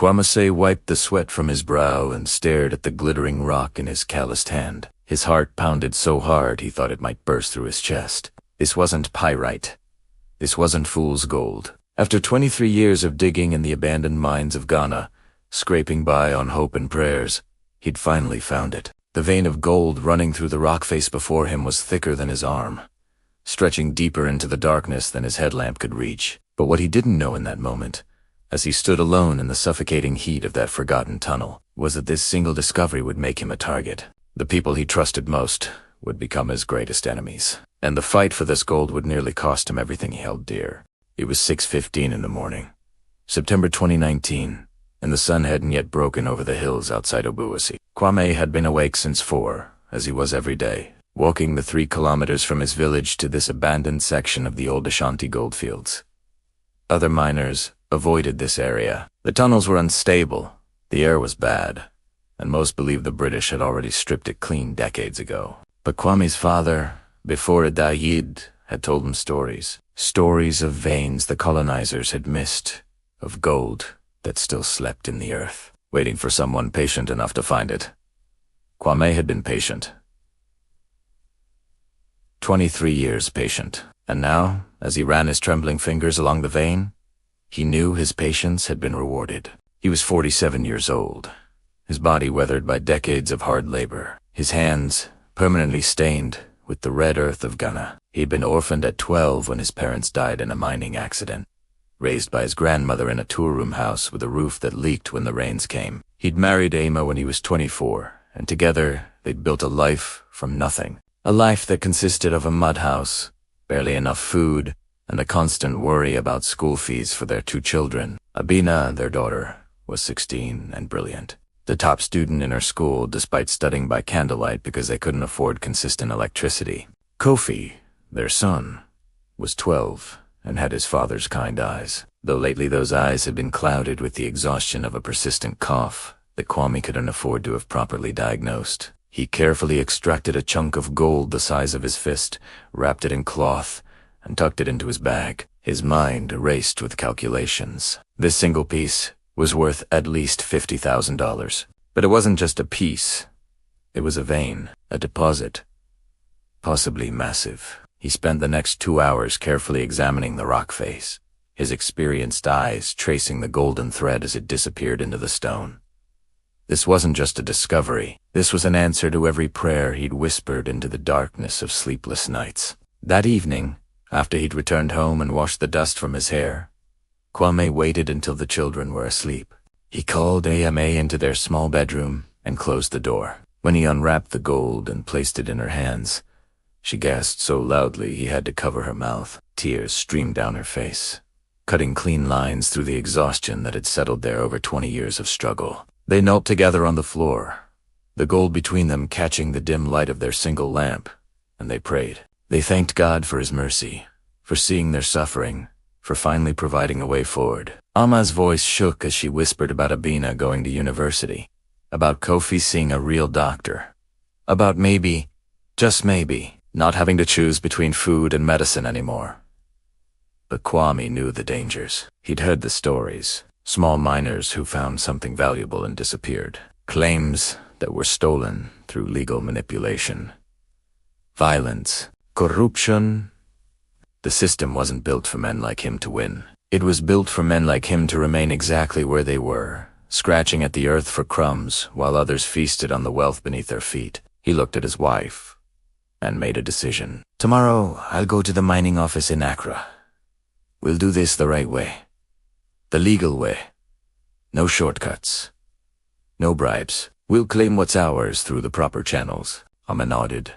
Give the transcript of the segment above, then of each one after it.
Kwame wiped the sweat from his brow and stared at the glittering rock in his calloused hand. His heart pounded so hard he thought it might burst through his chest. This wasn't pyrite. This wasn't fool's gold. After 23 years of digging in the abandoned mines of Ghana, scraping by on hope and prayers, he'd finally found it. The vein of gold running through the rock face before him was thicker than his arm, stretching deeper into the darkness than his headlamp could reach. But what he didn't know in that moment, as he stood alone in the suffocating heat of that forgotten tunnel, was that this single discovery would make him a target. The people he trusted most would become his greatest enemies, and the fight for this gold would nearly cost him everything he held dear. It was 6:15 in the morning, September 2019, and the sun hadn't yet broken over the hills outside Obuasi. Kwame had been awake since 4, as he was every day, walking the 3 kilometers from his village to this abandoned section of the old Ashanti goldfields. Other miners avoided this area. The tunnels were unstable, the air was bad, and most believed the British had already stripped it clean decades ago. But Kwame's father, before Adayid, had told him stories. Stories of veins the colonizers had missed, of gold that still slept in the earth, waiting for someone patient enough to find it. Kwame had been patient. 23 years patient. And now, as he ran his trembling fingers along the vein, he knew his patience had been rewarded. He was 47 years old, his body weathered by decades of hard labor, his hands permanently stained with the red earth of Ghana. He'd been orphaned at 12 when his parents died in a mining accident, raised by his grandmother in a two-room house with a roof that leaked when the rains came. He'd married Ama when he was 24, and together they'd built a life from nothing. A life that consisted of a mud house, barely enough food, and a constant worry about school fees for their 2 children. Abina, their daughter, was 16 and brilliant, the top student in her school despite studying by candlelight because they couldn't afford consistent electricity. Kofi, their son, was 12 and had his father's kind eyes, though lately those eyes had been clouded with the exhaustion of a persistent cough that Kwame couldn't afford to have properly diagnosed. He carefully extracted a chunk of gold the size of his fist, wrapped it in cloth, and tucked it into his bag. His mind raced with calculations. This single piece was worth at least $50,000. But it wasn't just a piece. It was a vein, a deposit, possibly massive. He spent the next 2 hours carefully examining the rock face, his experienced eyes tracing the golden thread as it disappeared into the stone. This wasn't just a discovery. This was an answer to every prayer he'd whispered into the darkness of sleepless nights. That evening, after he'd returned home and washed the dust from his hair, Kwame waited until the children were asleep. He called Ama into their small bedroom and closed the door. When he unwrapped the gold and placed it in her hands, she gasped so loudly he had to cover her mouth. Tears streamed down her face, cutting clean lines through the exhaustion that had settled there over 20 years of struggle. They knelt together on the floor, the gold between them catching the dim light of their single lamp, and they prayed. They thanked God for his mercy, for seeing their suffering, for finally providing a way forward. Ama's voice shook as she whispered about Abina going to university, about Kofi seeing a real doctor, about maybe, just maybe, not having to choose between food and medicine anymore. But Kwame knew the dangers. He'd heard the stories. Small miners who found something valuable and disappeared. Claims that were stolen through legal manipulation. Violence. Corruption. The system wasn't built for men like him to win. It was built for men like him to remain exactly where they were, scratching at the earth for crumbs while others feasted on the wealth beneath their feet. He looked at his wife and made a decision. Tomorrow, I'll go to the mining office in Accra. We'll do this the right way. The legal way. No shortcuts. No bribes. We'll claim what's ours through the proper channels. Amma nodded,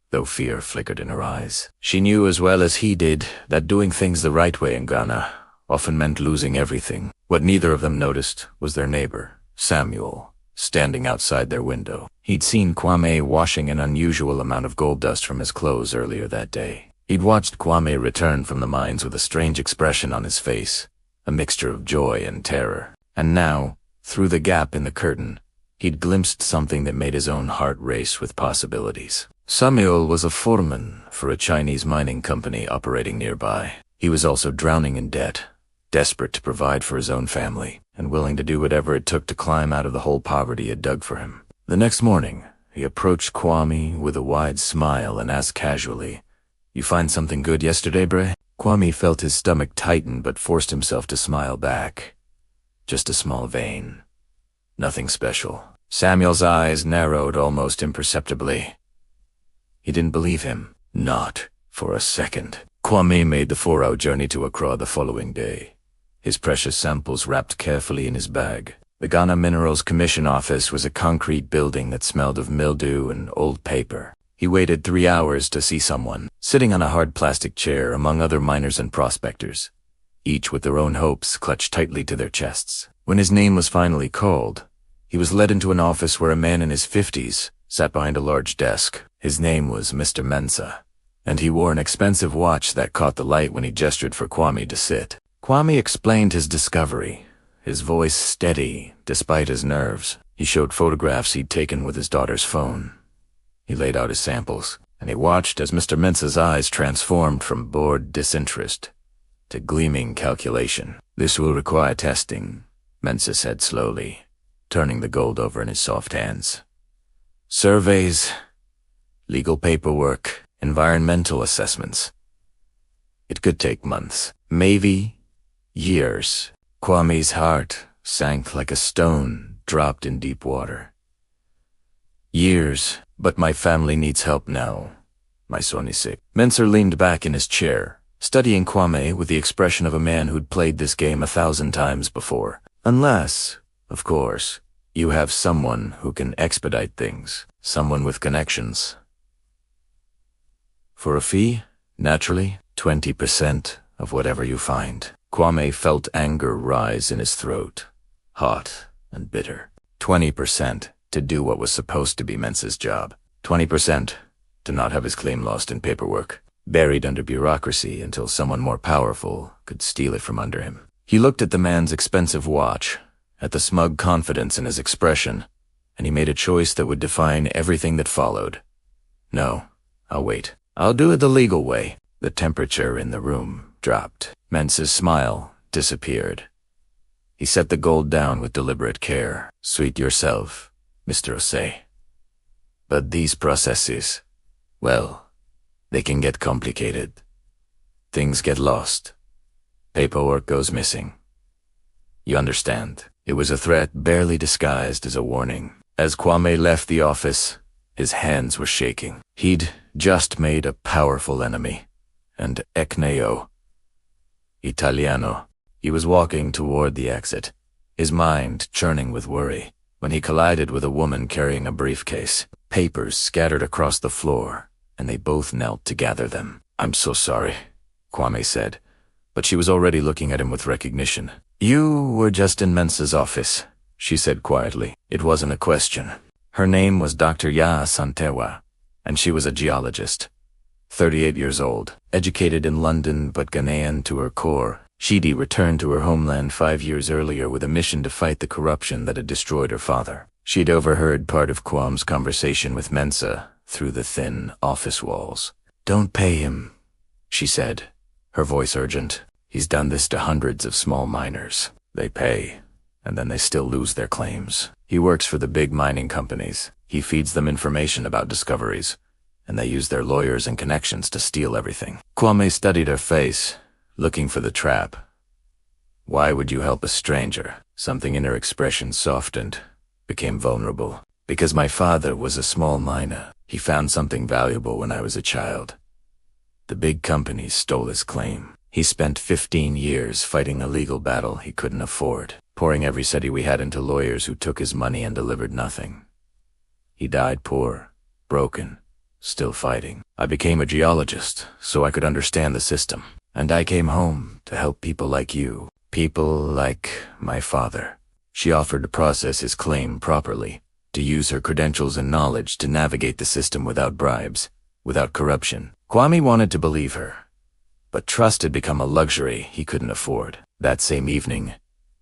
though fear flickered in her eyes. She knew as well as he did that doing things the right way in Ghana often meant losing everything. What neither of them noticed was their neighbor, Samuel, standing outside their window. He'd seen Kwame washing an unusual amount of gold dust from his clothes earlier that day. He'd watched Kwame return from the mines with a strange expression on his face, a mixture of joy and terror. And now, through the gap in the curtain, he'd glimpsed something that made his own heart race with possibilities. Samuel was a foreman for a Chinese mining company operating nearby. He was also drowning in debt, desperate to provide for his own family, and willing to do whatever it took to climb out of the hole poverty had dug for him. The next morning, he approached Kwame with a wide smile and asked casually, "You find something good yesterday, Bre?" Kwame felt his stomach tighten but forced himself to smile back. "Just a small vein. Nothing special." Samuel's eyes narrowed almost imperceptibly. He didn't believe him. Not for a second. Kwame made the 4-hour journey to Accra the following day, his precious samples wrapped carefully in his bag. The Ghana Minerals Commission office was a concrete building that smelled of mildew and old paper. He waited 3 hours to see someone, sitting on a hard plastic chair among other miners and prospectors, each with their own hopes clutched tightly to their chests. When his name was finally called, he was led into an office where a man in his 50s sat behind a large desk. His name was Mr. Mensah, and he wore an expensive watch that caught the light when he gestured for Kwame to sit. Kwame explained his discovery, his voice steady despite his nerves. He showed photographs he'd taken with his daughter's phone. He laid out his samples, and he watched as Mr. Mensah's eyes transformed from bored disinterest to gleaming calculation. "This will require testing," Mensah said slowly, turning the gold over in his soft hands. "Surveys, legal paperwork, environmental assessments. It could take months, maybe years." Kwame's heart sank like a stone dropped in deep water. "Years, but my family needs help now. My son is sick." Mensah leaned back in his chair, studying Kwame with the expression of a man who'd played this game 1,000 times before. "Unless, of course, you have someone who can expedite things, someone with connections." "For a fee, naturally, 20% of whatever you find." Kwame felt anger rise in his throat, hot and bitter. 20% to do what was supposed to be Mensah's job. 20% to not have his claim lost in paperwork, buried under bureaucracy until someone more powerful could steal it from under him. He looked at the man's expensive watch, at the smug confidence in his expression, and he made a choice that would define everything that followed. "No, I'll wait. I'll do it the legal way." The temperature in the room dropped. Mensah's smile disappeared. He set the gold down with deliberate care. "Suit yourself, Mr. Osei. But these processes, well, they can get complicated. Things get lost. Paperwork goes missing. You understand?" It was a threat barely disguised as a warning. As Kwame left the office, his hands were shaking. He'd just made a powerful enemy, and Ecneo, Italiano. He was walking toward the exit, his mind churning with worry, when he collided with a woman carrying a briefcase, papers scattered across the floor, and they both knelt to gather them. "I'm so sorry," Kwame said, but she was already looking at him with recognition. "You were just in Mensah's office," she said quietly. It wasn't a question. Her name was Dr. Yaa Santewa, and she was a geologist. 38 years old, educated in London but Ghanaian to her core. She'd returned to her homeland 5 years earlier with a mission to fight the corruption that had destroyed her father. She'd overheard part of Kwame's conversation with Mensah through the thin office walls. "Don't pay him," she said, her voice urgent. "He's done this to hundreds of small miners. They pay, and then they still lose their claims. He works for the big mining companies. He feeds them information about discoveries, and they use their lawyers and connections to steal everything." Kwame studied her face, looking for the trap. Why would you help a stranger? Something in her expression softened, became vulnerable. "Because my father was a small miner. He found something valuable when I was a child. The big companies stole his claim. He spent 15 years fighting a legal battle he couldn't afford, pouring every cedi we had into lawyers who took his money and delivered nothing. He died poor, broken, still fighting. I became a geologist so I could understand the system. And I came home to help people like you, people like my father." She offered to process his claim properly, to use her credentials and knowledge to navigate the system without bribes, without corruption. Kwame wanted to believe her, but trust had become a luxury he couldn't afford. That same evening,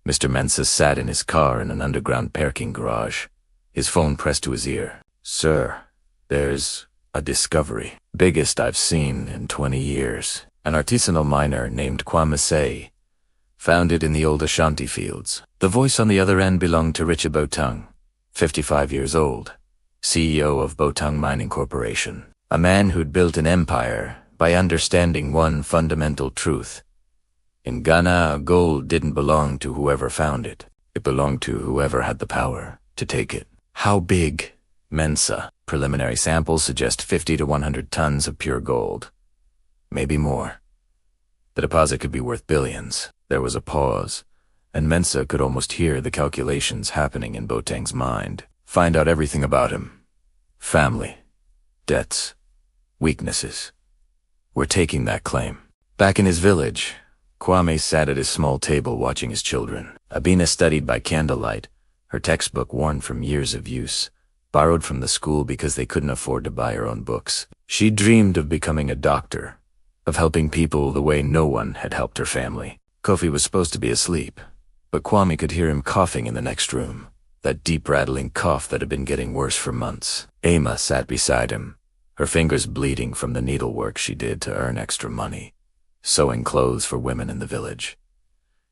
Mr. Mensah sat in his car in an underground parking garage, his phone pressed to his ear. "Sir, there's a discovery. Biggest I've seen in 20 years. An artisanal miner named Kwame Say found it in the old Ashanti fields. The voice on the other end belonged to Richard Botung, 55 years old, CEO of Botung Mining Corporation. A man who'd built an empire by understanding one fundamental truth. In Ghana, gold didn't belong to whoever found it. It belonged to whoever had the power to take it. How big? Mensa. Preliminary samples suggest 50 to 100 tons of pure gold. Maybe more. The deposit could be worth billions. There was a pause, and Mensa could almost hear the calculations happening in Botung's mind. Find out everything about him. Family. Debts. Weaknesses. We're taking that claim. Back in his village, Kwame sat at his small table watching his children. Abina studied by candlelight, her textbook worn from years of use, borrowed from the school because they couldn't afford to buy her own books. She dreamed of becoming a doctor, of helping people the way no one had helped her family. Kofi was supposed to be asleep, but Kwame could hear him coughing in the next room, that deep rattling cough that had been getting worse for months. Ama sat beside him, her fingers bleeding from the needlework she did to earn extra money, sewing clothes for women in the village.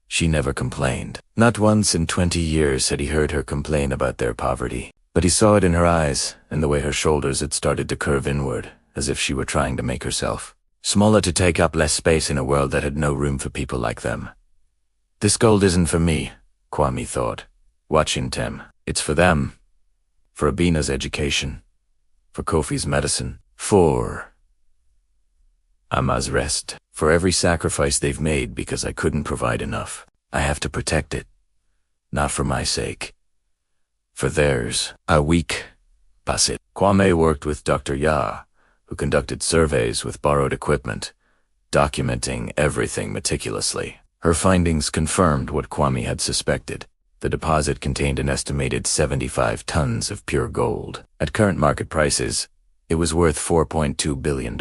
She never complained. Not once in 20 years had he heard her complain about their poverty, but he saw it in her eyes and the way her shoulders had started to curve inward, as if she were trying to make herself smaller to take up less space in a world that had no room for people like them. This gold isn't for me, Kwame thought, watching Tem. It's for them. For Abina's education. For Kofi's medicine. For Ama's rest. For every sacrifice they've made because I couldn't provide enough. I have to protect it. Not for my sake. For theirs. A week. Basit. Kwame worked with Dr. Ya, who conducted surveys with borrowed equipment, documenting everything meticulously. Her findings confirmed what Kwame had suspected. The deposit contained an estimated 75 tons of pure gold. At current market prices, it was worth $4.2 billion.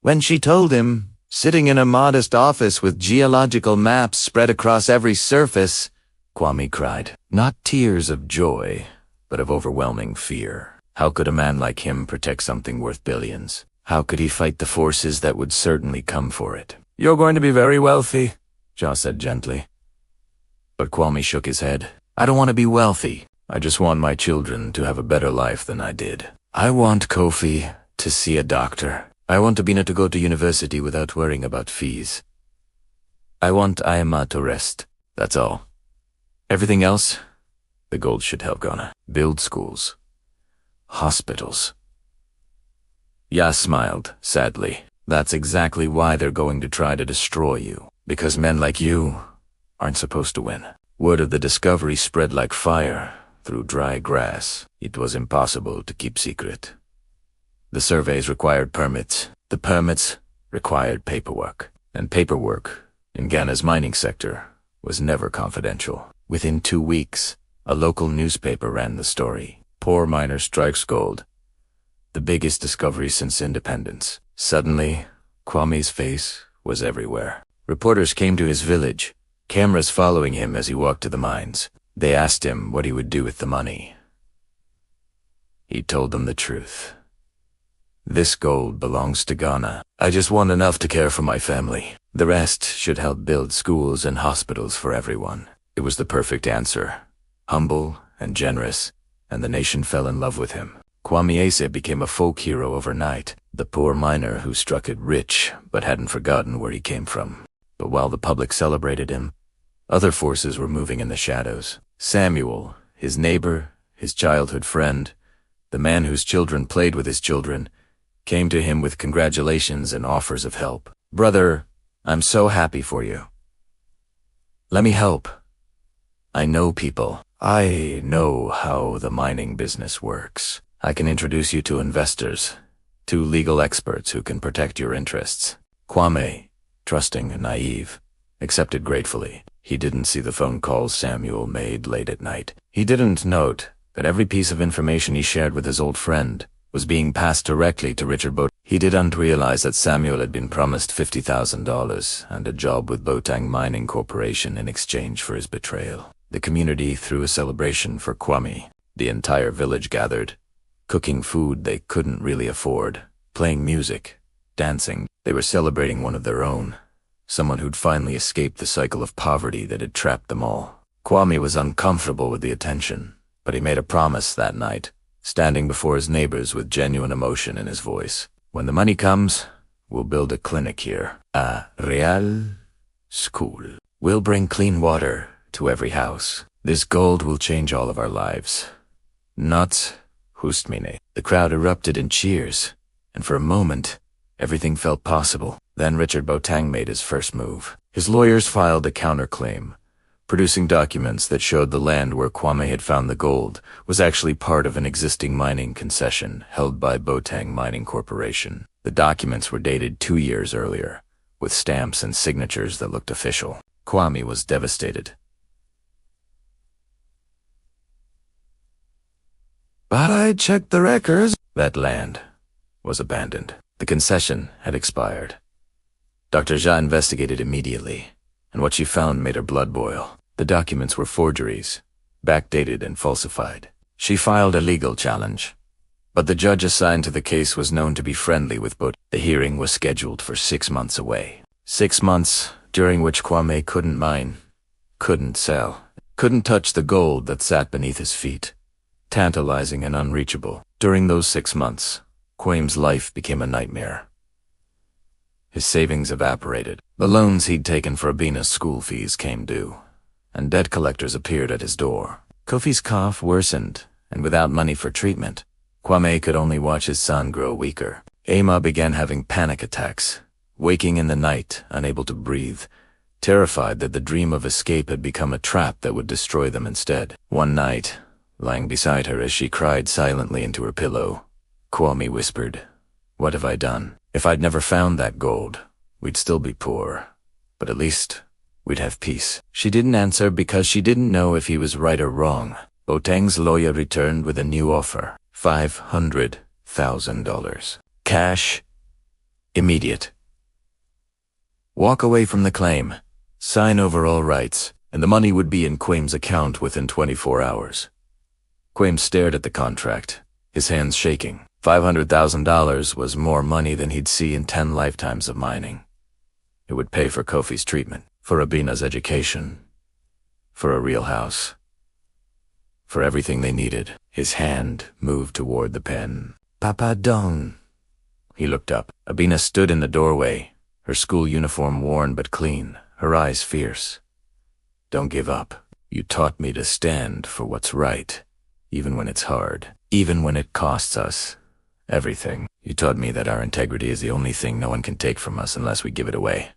When she told him, sitting in a modest office with geological maps spread across every surface, Kwame cried. Not tears of joy, but of overwhelming fear. How could a man like him protect something worth billions? How could he fight the forces that would certainly come for it? You're going to be very wealthy, Ja said gently. But Kwame shook his head. I don't want to be wealthy. I just want my children to have a better life than I did. I want Kofi to see a doctor. I want Abina to go to university without worrying about fees. I want Ayama to rest. That's all. Everything else, the gold should help Ghana. Build schools. Hospitals. Ya smiled, sadly. That's exactly why they're going to try to destroy you. Because men like you aren't supposed to win. Word of the discovery spread like fire through dry grass. It was impossible to keep secret. The surveys required permits. The permits required paperwork. And paperwork, in Ghana's mining sector, was never confidential. Within 2 weeks, a local newspaper ran the story. Poor miner strikes gold. The biggest discovery since independence. Suddenly, Kwame's face was everywhere. Reporters came to his village, cameras following him as he walked to the mines. They asked him what he would do with the money. He told them the truth. This gold belongs to Ghana. I just want enough to care for my family. The rest should help build schools and hospitals for everyone. It was the perfect answer. Humble and generous, and the nation fell in love with him. Kwame Ase became a folk hero overnight, the poor miner who struck it rich but hadn't forgotten where he came from. But while the public celebrated him, other forces were moving in the shadows. Samuel, his neighbor, his childhood friend, the man whose children played with his children, came to him with congratulations and offers of help. Brother, I'm so happy for you. Let me help. I know people. I know how the mining business works. I can introduce you to investors, to legal experts who can protect your interests. Kwame, trusting and naive, accepted gratefully. He didn't see the phone calls Samuel made late at night. He didn't note that every piece of information he shared with his old friend was being passed directly to Richard Botung. He didn't realize that Samuel had been promised $50,000 and a job with Botung Mining Corporation in exchange for his betrayal. The community threw a celebration for Kwame. The entire village gathered, cooking food they couldn't really afford, playing music, dancing. They were celebrating one of their own, someone who'd finally escaped the cycle of poverty that had trapped them all. Kwame was uncomfortable with the attention, but he made a promise that night, standing before his neighbors with genuine emotion in his voice. When the money comes, we'll build a clinic here. A real school. We'll bring clean water to every house. This gold will change all of our lives. Not hustmine. The crowd erupted in cheers, and for a moment, everything felt possible. Then Richard Boateng made his first move. His lawyers filed a counterclaim, producing documents that showed the land where Kwame had found the gold was actually part of an existing mining concession held by Boateng Mining Corporation. The documents were dated 2 years earlier, with stamps and signatures that looked official. Kwame was devastated. But I checked the records. That land was abandoned. The concession had expired. Dr. Jha investigated immediately, and what she found made her blood boil. The documents were forgeries, backdated and falsified. She filed a legal challenge, but the judge assigned to the case was known to be friendly with Boat. The hearing was scheduled for 6 months away. 6 months during which Kwame couldn't mine, couldn't sell, couldn't touch the gold that sat beneath his feet, tantalizing and unreachable. During those 6 months, Kwame's life became a nightmare. His savings evaporated. The loans he'd taken for Abina's school fees came due, and debt collectors appeared at his door. Kofi's cough worsened, and without money for treatment, Kwame could only watch his son grow weaker. Ama began having panic attacks, waking in the night, unable to breathe, terrified that the dream of escape had become a trap that would destroy them instead. One night, lying beside her as she cried silently into her pillow, Kwame whispered, "What have I done? If I'd never found that gold, we'd still be poor, but at least we'd have peace." She didn't answer because she didn't know if he was right or wrong. Boateng's lawyer returned with a new offer, $500,000. Cash, immediate. Walk away from the claim, sign over all rights, and the money would be in Kwame's account within 24 hours. Kwame stared at the contract, his hands shaking. $500,000 was more money than he'd see in 10 lifetimes of mining. It would pay for Kofi's treatment, for Abina's education, for a real house, for everything they needed. His hand moved toward the pen. "Papa Don." He looked up. Abina stood in the doorway, her school uniform worn but clean, her eyes fierce. "Don't give up. You taught me to stand for what's right, even when it's hard, even when it costs us everything. You taught me that our integrity is the only thing no one can take from us unless we give it away.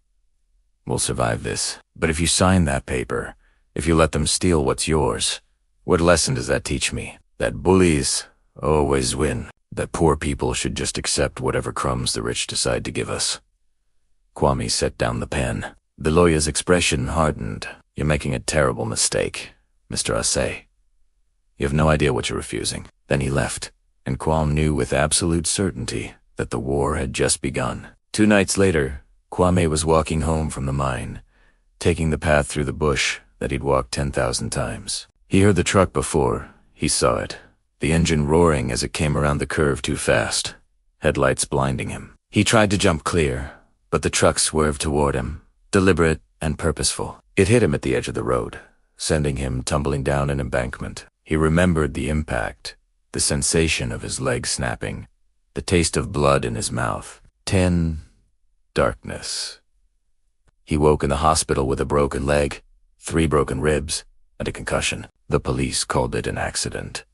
We'll survive this. But if you sign that paper, if you let them steal what's yours, what lesson does that teach me? That bullies always win. That poor people should just accept whatever crumbs the rich decide to give us." Kwame set down the pen. The lawyer's expression hardened. "You're making a terrible mistake, Mr. Asay. You have no idea what you're refusing." Then he left, and Kwame knew with absolute certainty that the war had just begun. 2 nights later, Kwame was walking home from the mine, taking the path through the bush that he'd walked 10,000 times. He heard the truck before he saw it, the engine roaring as it came around the curve too fast, headlights blinding him. He tried to jump clear, but the truck swerved toward him, deliberate and purposeful. It hit him at the edge of the road, sending him tumbling down an embankment. He remembered the impact, the sensation of his leg snapping, the taste of blood in his mouth. Darkness. He woke in the hospital with a broken leg, 3 broken ribs, and a concussion. The police called it an accident.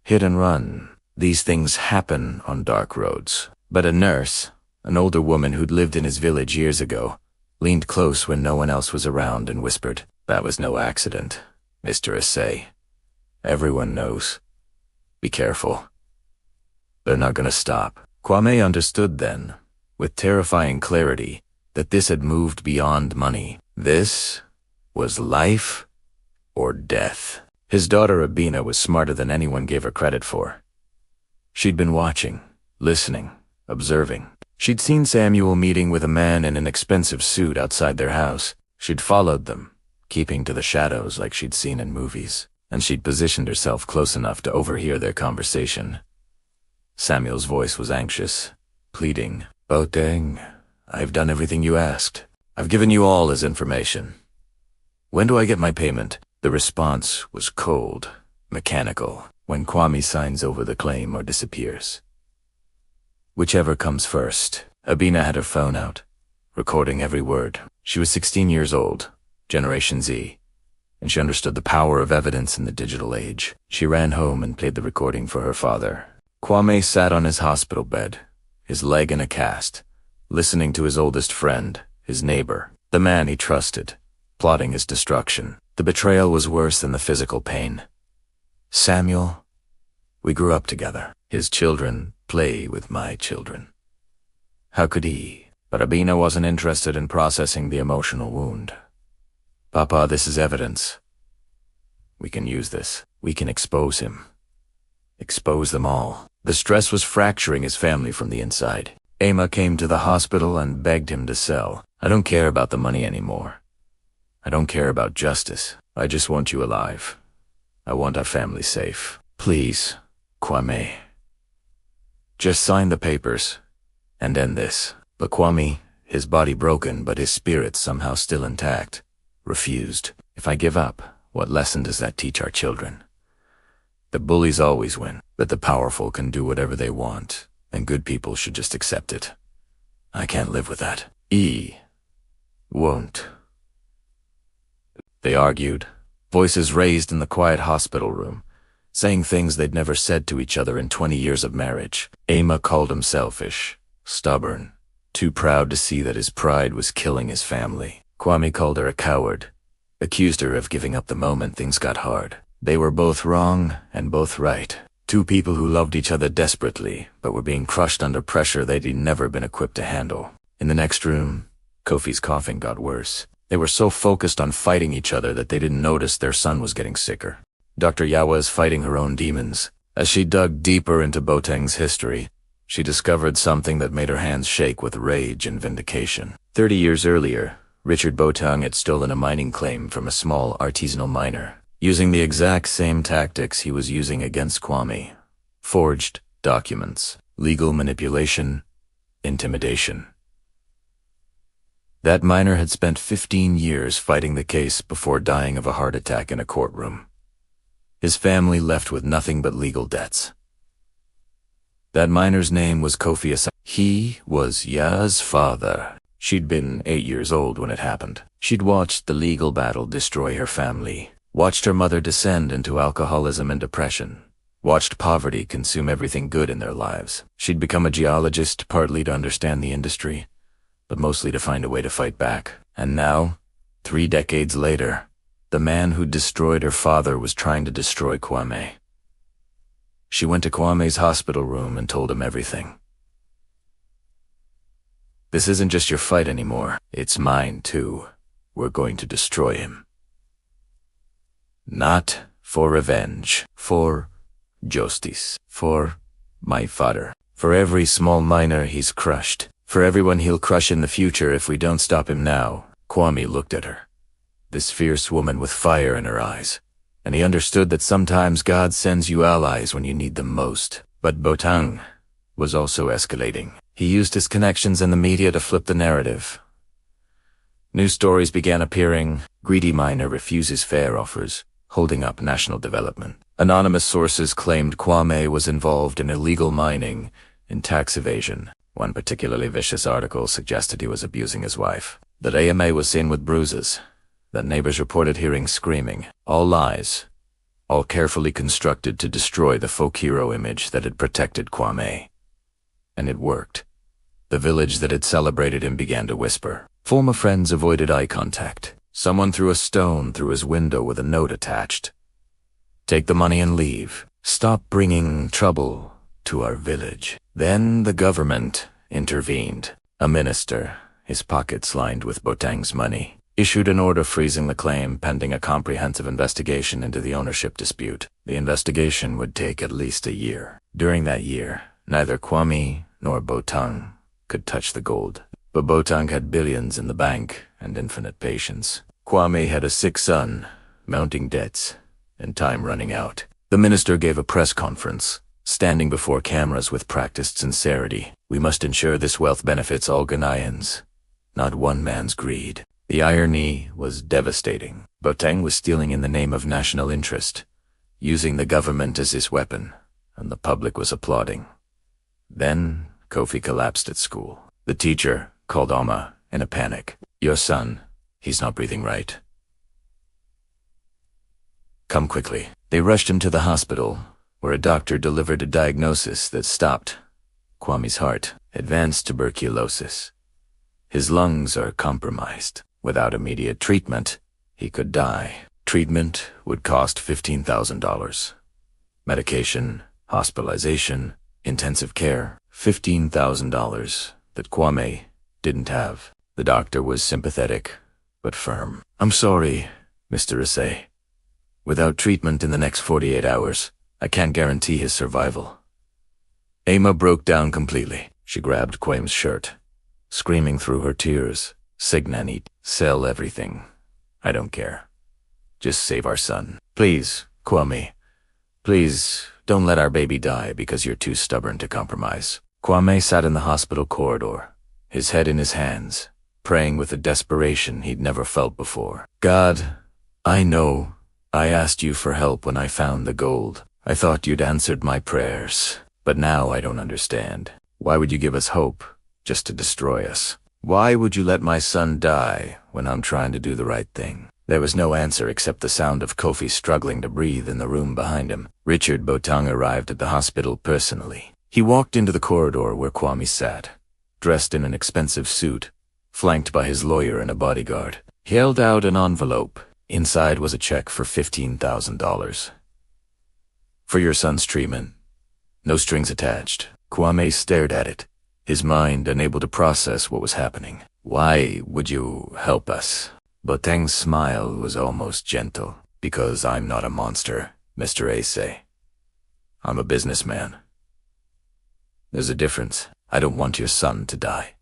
Hit and run. These things happen on dark roads. But a nurse, an older woman who'd lived in his village years ago, leaned close when no one else was around and whispered, "That was no accident, Mr. Asay. Everyone knows. Be careful. They're not gonna stop." Kwame understood then, with terrifying clarity, that this had moved beyond money. This was life or death. His daughter Abina was smarter than anyone gave her credit for. She'd been watching, listening, observing. She'd seen Samuel meeting with a man in an expensive suit outside their house. She'd followed them, keeping to the shadows like she'd seen in movies, and she'd positioned herself close enough to overhear their conversation. Samuel's voice was anxious, pleading. "Boateng, I've done everything you asked. I've given you all his information. When do I get my payment? The response was cold, mechanical, when Kwame signs over the claim or disappears. Whichever comes first. Abina had her phone out, recording every word. She was 16 years old, Generation Z, and she understood the power of evidence in the digital age. She ran home and played the recording for her father. Kwame sat on his hospital bed, his leg in a cast, listening to his oldest friend, his neighbor, the man he trusted, plotting his destruction. The betrayal was worse than the physical pain. Samuel, we grew up together. His children play with my children. How could he? But Abina wasn't interested in processing the emotional wound. Papa, this is evidence. We can use this. We can expose him. Expose them all. The stress was fracturing his family from the inside. Emma came to the hospital and begged him to sell. I don't care about the money anymore. I don't care about justice. I just want you alive. I want our family safe. Please, Kwame. Just sign the papers and end this. But Kwame, his body broken but his spirit somehow still intact, refused. If I give up, what lesson does that teach our children? The bullies always win, but the powerful can do whatever they want, and good people should just accept it. I can't live with that. Won't. They argued, voices raised in the quiet hospital room, saying things they'd never said to each other in 20 years of marriage. Emma called him selfish, stubborn, too proud to see that his pride was killing his family. Kwame called her a coward, accused her of giving up the moment things got hard. They were both wrong and both right. Two people who loved each other desperately, but were being crushed under pressure they'd never been equipped to handle. In the next room, Kofi's coughing got worse. They were so focused on fighting each other that they didn't notice their son was getting sicker. Dr. Yawa is fighting her own demons. As she dug deeper into Botang's history, she discovered something that made her hands shake with rage and vindication. 30 years earlier, Richard Botang had stolen a mining claim from a small artisanal miner, using the exact same tactics he was using against Kwame. Forged documents, legal manipulation, intimidation. That miner had spent 15 years fighting the case before dying of a heart attack in a courtroom. His family left with nothing but legal debts. That miner's name was Kofi Asai. He was Ya's father. She'd been 8 years old when it happened. She'd watched the legal battle destroy her family, watched her mother descend into alcoholism and depression, watched poverty consume everything good in their lives. She'd become a geologist partly to understand the industry, but mostly to find a way to fight back. And now, 3 decades later, the man who destroyed her father was trying to destroy Kwame. She went to Kwame's hospital room and told him everything. This isn't just your fight anymore, it's mine too. We're going to destroy him. Not for revenge, for justice, for my father, for every small miner he's crushed, for everyone he'll crush in the future if we don't stop him now. Kwame looked at her, this fierce woman with fire in her eyes, and he understood that sometimes God sends you allies when you need them most. But Botang was also escalating. He used his connections in the media to flip the narrative. News stories began appearing. Greedy miner refuses fair offers, holding up national development. Anonymous sources claimed Kwame was involved in illegal mining and tax evasion. One particularly vicious article suggested he was abusing his wife, that AMA was seen with bruises, that neighbors reported hearing screaming. All lies, all carefully constructed to destroy the folk hero image that had protected Kwame. And it worked. The village that had celebrated him began to whisper. Former friends avoided eye contact. Someone threw a stone through his window with a note attached. Take the money and leave. Stop bringing trouble to our village. Then the government intervened. A minister, his pockets lined with Botang's money, issued an order freezing the claim pending a comprehensive investigation into the ownership dispute. The investigation would take at least a year. During that year, neither Kwame nor Botang could touch the gold. But Botang had billions in the bank and infinite patience. Kwame had a sick son, mounting debts, and time running out. The minister gave a press conference, standing before cameras with practiced sincerity. We must ensure this wealth benefits all Ghanaians, not one man's greed. The irony was devastating. Boateng was stealing in the name of national interest, using the government as his weapon, and the public was applauding. Then Kofi collapsed at school. The teacher called Oma in a panic. "Your son, he's not breathing right. Come quickly." They rushed him to the hospital, where a doctor delivered a diagnosis that stopped Kwame's heart. Advanced tuberculosis. His lungs are compromised. Without immediate treatment, he could die. Treatment would cost $15,000. Medication, hospitalization, intensive care, $15,000 that Kwame didn't have. The doctor was sympathetic, but firm. "I'm sorry, Mr. Issei. Without treatment in the next 48 hours, I can't guarantee his survival." Emma broke down completely. She grabbed Kwame's shirt, screaming through her tears, "Signanit, sell everything. I don't care. Just save our son. Please, Kwame. Please, don't let our baby die because you're too stubborn to compromise." Kwame sat in the hospital corridor, his head in his hands, praying with a desperation he'd never felt before. "God, I know I asked you for help when I found the gold. I thought you'd answered my prayers. But now I don't understand. Why would you give us hope just to destroy us? Why would you let my son die when I'm trying to do the right thing?" There was no answer except the sound of Kofi struggling to breathe in the room behind him. Richard Boateng arrived at the hospital personally. He walked into the corridor where Kwame sat, dressed in an expensive suit, flanked by his lawyer and a bodyguard. He held out an envelope. Inside was a check for $15,000. "For your son's treatment. No strings attached." Kwame stared at it, his mind unable to process what was happening. "Why would you help us?" Boateng's smile was almost gentle. "Because I'm not a monster, Mr. Issei. I'm a businessman. There's a difference. I don't want your son to die.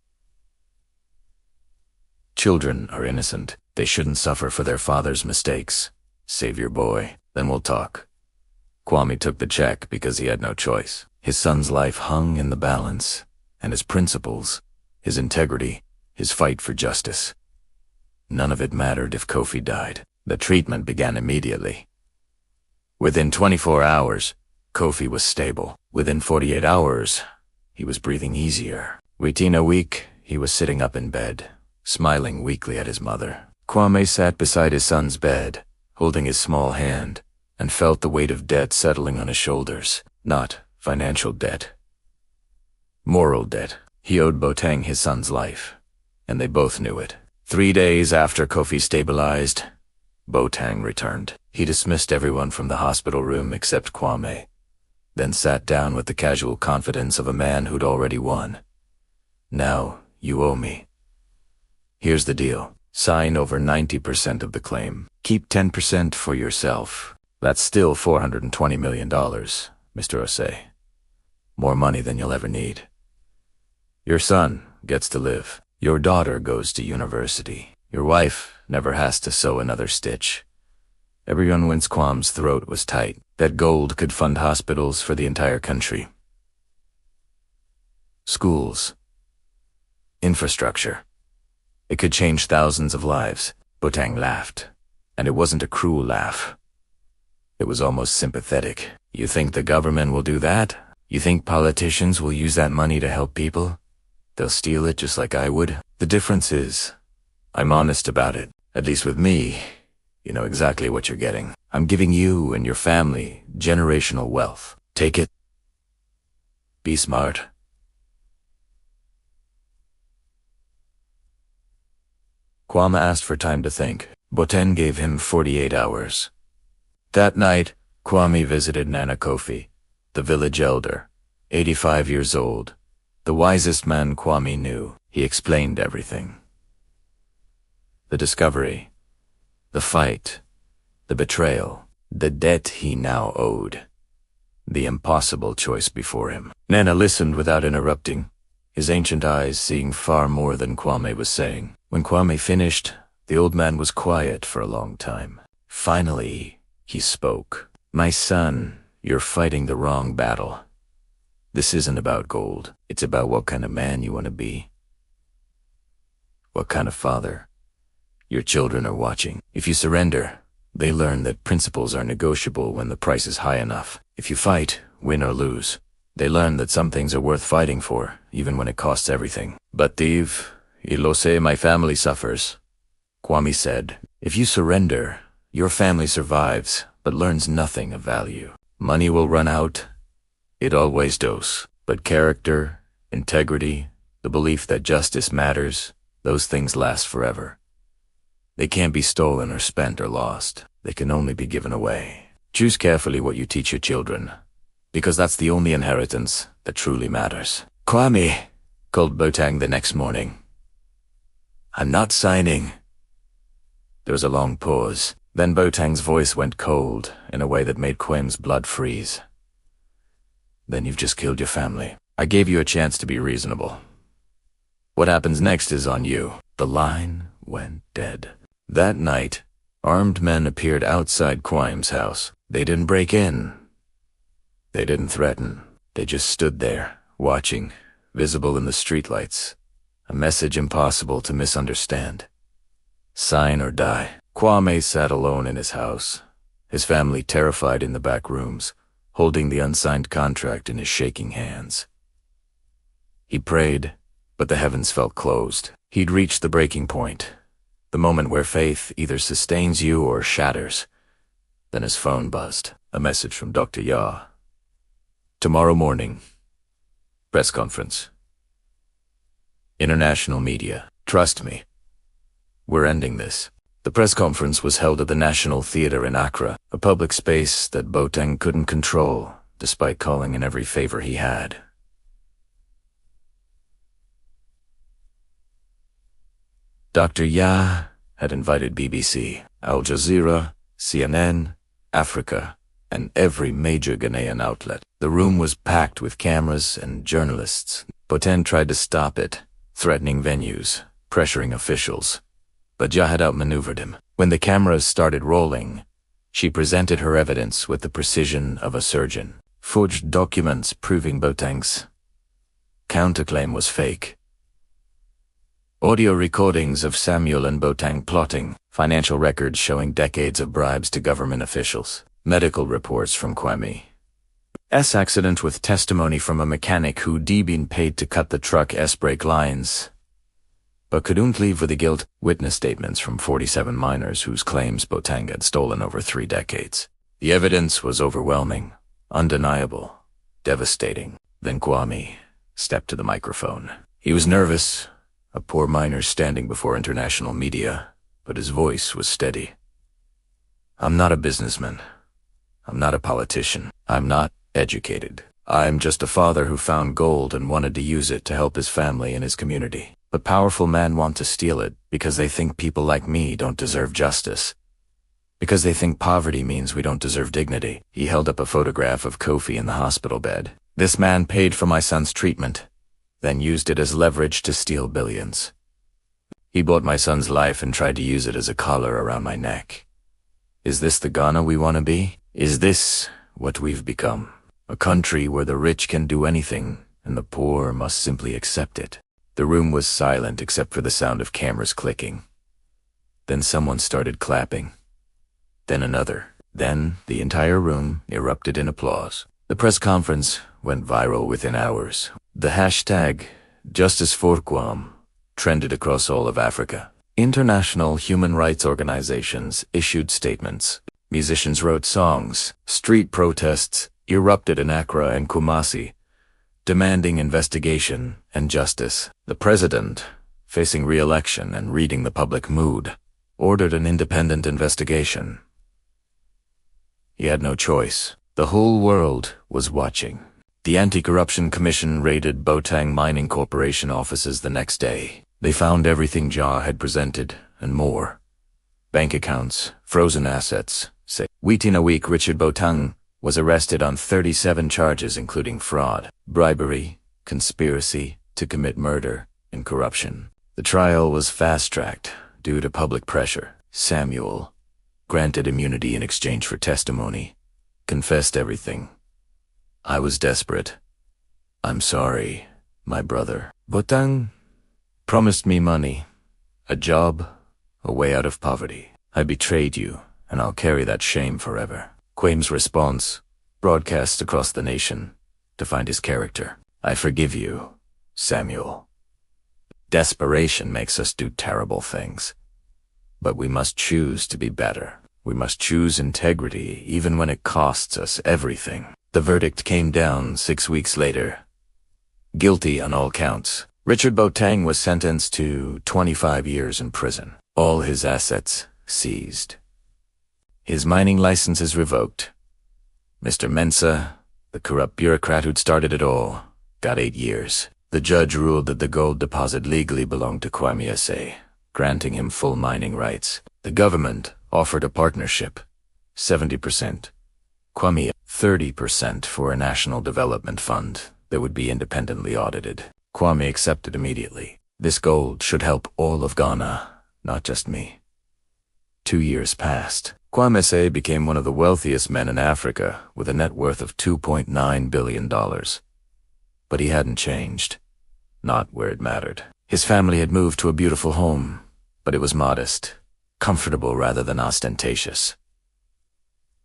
Children are innocent. They shouldn't suffer for their father's mistakes. Save your boy, then we'll talk." Kwame took the check because he had no choice. His son's life hung in the balance, and his principles, his integrity, his fight for justice. None of it mattered if Kofi died. The treatment began immediately. Within 24 hours, Kofi was stable. Within 48 hours, he was breathing easier. Within a week, he was sitting up in bed, smiling weakly at his mother. Kwame sat beside his son's bed, holding his small hand, and felt the weight of debt settling on his shoulders. Not financial debt. Moral debt. He owed Boateng his son's life, and they both knew it. 3 days after Kofi stabilized, Boateng returned. He dismissed everyone from the hospital room except Kwame, then sat down with the casual confidence of a man who'd already won. "Now, you owe me. Here's the deal. Sign over 90% of the claim. Keep 10% for yourself. That's still $420 million, Mr. Issei. More money than you'll ever need. Your son gets to live. Your daughter goes to university. Your wife never has to sew another stitch." Everyone whence Kwam's throat was tight. That gold could fund hospitals for the entire country. Schools. Infrastructure. It could change thousands of lives. Boateng laughed, and it wasn't a cruel laugh. It was almost sympathetic. "You think the government will do that? You think politicians will use that money to help people? They'll steal it just like I would. The difference is, I'm honest about it. At least with me, you know exactly what you're getting. I'm giving you and your family generational wealth. Take it. Be smart." Kwame asked for time to think. Boateng gave him 48 hours. That night, Kwame visited Nana Kofi, the village elder, 85 years old, the wisest man Kwame knew. He explained everything. The discovery, the fight, the betrayal, the debt he now owed, the impossible choice before him. Nana listened without interrupting, his ancient eyes seeing far more than Kwame was saying. When Kwame finished, the old man was quiet for a long time. Finally, he spoke. "My son, you're fighting the wrong battle. This isn't about gold. It's about what kind of man you want to be. What kind of father? Your children are watching. If you surrender, they learn that principles are negotiable when the price is high enough. If you fight, win or lose, they learn that some things are worth fighting for, even when it costs everything. But Steve, lo sé, my family suffers. Kwame said, if you surrender, your family survives, but learns nothing of value. Money will run out. It always does. But character, integrity, the belief that justice matters, those things last forever. They can't be stolen or spent or lost. They can only be given away. Choose carefully what you teach your children, because that's the only inheritance that truly matters. Kwame, called Botang the next morning. I'm not signing. There was a long pause. Then Botang's voice went cold in a way that made Kwame's blood freeze. Then you've just killed your family. I gave you a chance to be reasonable. What happens next is on you. The line went dead. That night, armed men appeared outside Kwame's house. They didn't break in. They didn't threaten. They just stood there, watching, visible in the streetlights. A message impossible to misunderstand. Sign or die. Kwame sat alone in his house, his family terrified in the back rooms, holding the unsigned contract in his shaking hands. He prayed, but the heavens felt closed. He'd reached the breaking point, the moment where faith either sustains you or shatters. Then his phone buzzed, a message from Dr. Ya. Tomorrow morning. Press conference. International media. Trust me. We're ending this. The press conference was held at the National Theatre in Accra, a public space that Botang couldn't control, despite calling in every favor he had. Dr. Ya had invited BBC, Al Jazeera, CNN, Africa, and every major Ghanaian outlet. The room was packed with cameras and journalists. Botang tried to stop it, threatening venues, pressuring officials. But Ya had outmaneuvered him. When the cameras started rolling, she presented her evidence with the precision of a surgeon. Forged documents proving Botang's counterclaim was fake. Audio recordings of Samuel and Botang plotting, financial records showing decades of bribes to government officials, medical reports from Kwame's accident with testimony from a mechanic who'd been paid to cut the truck's brake lines, but couldn't leave with the guilt. Witness statements from 47 miners whose claims Botang had stolen over 3 decades. The evidence was overwhelming, undeniable, devastating. Then Kwame stepped to the microphone. He was nervous, a poor miner standing before international media, but his voice was steady. I'm not a businessman. I'm not a politician. I'm not educated. I'm just a father who found gold and wanted to use it to help his family and his community. But powerful men want to steal it because they think people like me don't deserve justice. Because they think poverty means we don't deserve dignity. He held up a photograph of Kofi in the hospital bed. This man paid for my son's treatment, then used it as leverage to steal billions. He bought my son's life and tried to use it as a collar around my neck. Is this the Ghana we want to be? Is this what we've become? A country where the rich can do anything and the poor must simply accept it. The room was silent except for the sound of cameras clicking. Then someone started clapping. Then another. Then the entire room erupted in applause. The press conference went viral within hours. The hashtag #JusticeForQuam trended across all of Africa. International human rights organizations issued statements. Musicians wrote songs. Street protests erupted in Accra and Kumasi, demanding investigation and justice. The president, facing re-election and reading the public mood, ordered an independent investigation. He had no choice. The whole world was watching. The Anti-Corruption Commission raided Botang Mining Corporation offices the next day. They found everything Ja had presented, and more. Bank accounts, frozen assets. Within a week, Richard Botang was arrested on 37 charges including fraud, bribery, conspiracy to commit murder, and corruption. The trial was fast-tracked due to public pressure. Samuel, granted immunity in exchange for testimony, confessed everything. I was desperate. I'm sorry, my brother. Botang promised me money, a job, a way out of poverty. I betrayed you, and I'll carry that shame forever. Kwame's response, broadcast across the nation, defined his character. I forgive you, Samuel. Desperation makes us do terrible things. But we must choose to be better. We must choose integrity, even when it costs us everything. The verdict came down 6 weeks later. Guilty on all counts. Richard Boateng was sentenced to 25 years in prison. All his assets seized. His mining licenses revoked. Mr. Mensah, the corrupt bureaucrat who'd started it all, got 8 years. The judge ruled that the gold deposit legally belonged to Kwame Ase, granting him full mining rights. The government offered a partnership, 70%. Kwame, 30% for a national development fund that would be independently audited. Kwame accepted immediately. This gold should help all of Ghana, not just me. 2 years passed. Kwame Ase became one of the wealthiest men in Africa with a net worth of $2.9 billion. But he hadn't changed. Not where it mattered. His family had moved to a beautiful home, but it was modest, comfortable rather than ostentatious.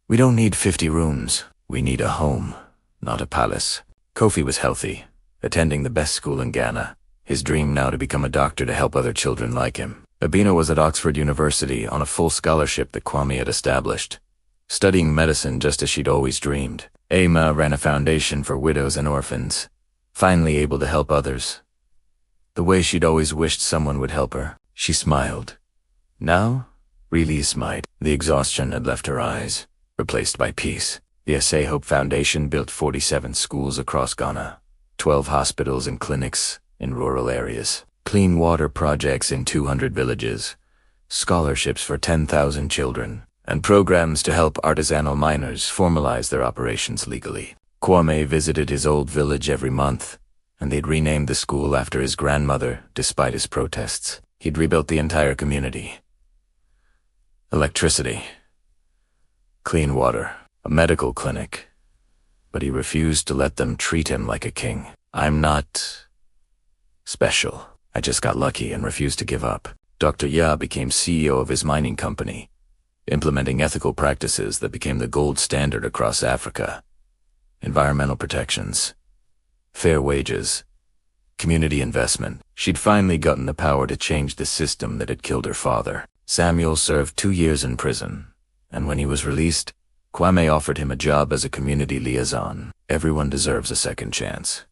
We don't need 50 rooms. We need a home, not a palace. Kofi was healthy, attending the best school in Ghana. His dream now to become a doctor to help other children like him. Abina was at Oxford University on a full scholarship that Kwame had established, studying medicine just as she'd always dreamed. Ama ran a foundation for widows and orphans, finally able to help others. The way she'd always wished someone would help her. She smiled. Now, really smiled. The exhaustion had left her eyes, replaced by peace. The Ase Hope Foundation built 47 schools across Ghana, 12 hospitals and clinics in rural areas, clean water projects in 200 villages, scholarships for 10,000 children, and programs to help artisanal miners formalize their operations legally. Kwame visited his old village every month, and they'd renamed the school after his grandmother, despite his protests. He'd rebuilt the entire community. Electricity, clean water, a medical clinic, but he refused to let them treat him like a king. I'm not special. I just got lucky and refused to give up. Dr. Ya became CEO of his mining company, implementing ethical practices that became the gold standard across Africa. Environmental protections, fair wages, community investment. She'd finally gotten the power to change the system that had killed her father. Samuel served 2 years in prison, and when he was released, Kwame offered him a job as a community liaison. Everyone deserves a second chance.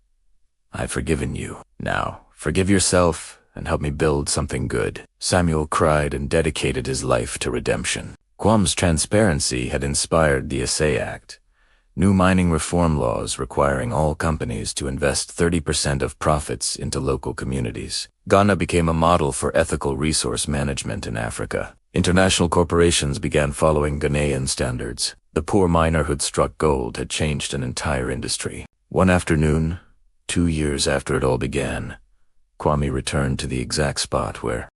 I've forgiven you. Now, forgive yourself and help me build something good. Samuel cried and dedicated his life to redemption. Kwame's transparency had inspired the Ase Act, new mining reform laws requiring all companies to invest 30% of profits into local communities. Ghana became a model for ethical resource management in Africa. International corporations began following Ghanaian standards. The poor miner who'd struck gold had changed an entire industry. One afternoon, 2 years after it all began, Kwame returned to the exact spot where